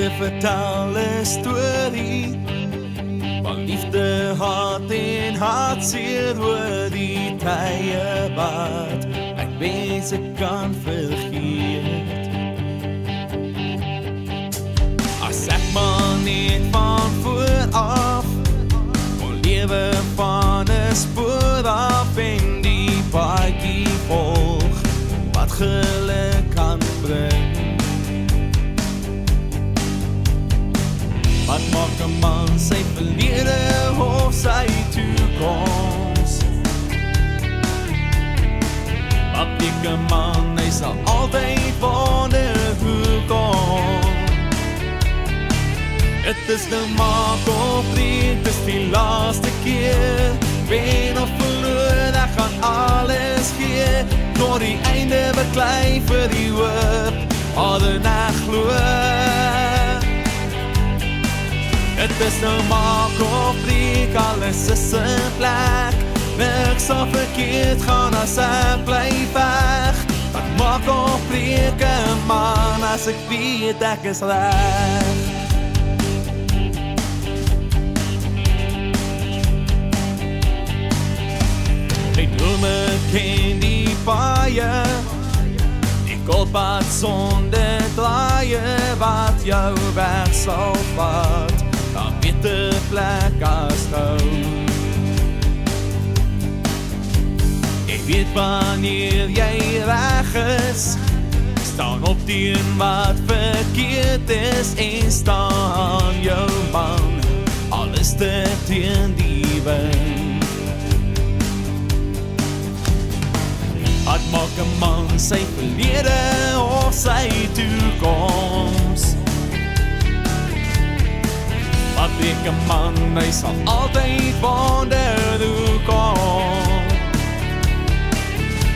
vriende vertel 'n storie van liefde, haat en hartseer oor die tye wat ek wens ek kan vergeet. As ek maar net van vooraf kon lewe van 'n spoor af en die paadjie volg wat geluk kan bring. Wat maak 'n man sy verlede of sy toekoms? Wat maak 'n man, hy sal altyd wonder hoekom? Het is nou maak of breek, dis die laaste keer. Wen of verloor, ek gaan alles gee. Tot die einde beklei vir die hoop, al en ek glo. Het is nou maak of breek, alles is in plek. Niks sal verkeerd gaan as ek bly weg. Wat maak of breek 'n man as ek weet ek is reg? Die drome ken die paaie, die kopad sonder draaie, wat jou weg sal vat, dan beter plek as nou. Ek weet wanneer jy reg is, staan op teen wat verkeerd is, en staan jou man, alles te teen die wind. Wat maak 'n man sy verlede of sy toekoms? Wat breek 'n man, hy sal altyd wonder hoekom?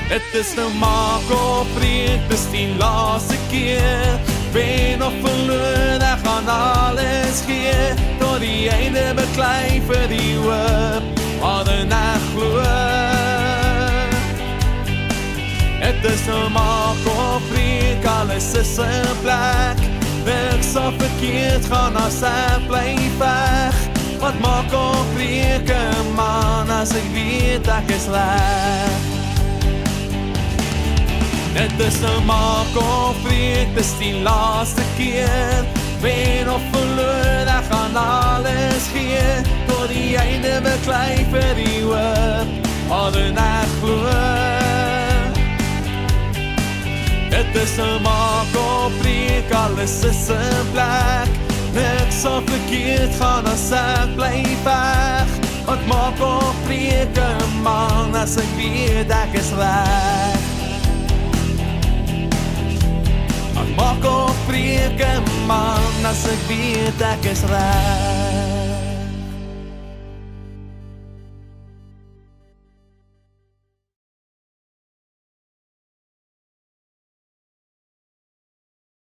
Het is nou maak of breek, dis die laaste keer. Wen of verloor, ek gaan alles gee. Tot die einde beklei vir die hoop, wat en ek glo. Het is nou maak of breek, alles is in plek. Niks sal verkeerd gaan as ek bly weg. Wat maak of breek 'n man as ek weet ek is reg? Het is nou maak of breek, dis die laaste keer. Wen of verloor, ek gaan alles gee. Tot die einde beklei vir die hoop, al en ek glo. Het is nou maak of breek, alles is in plek. Niks sal verkeerd gaan as ek bly weg. Wat maak of breek 'n man as ek weet ek is reg? Wat maak of breek 'n man as ek weet ek is reg?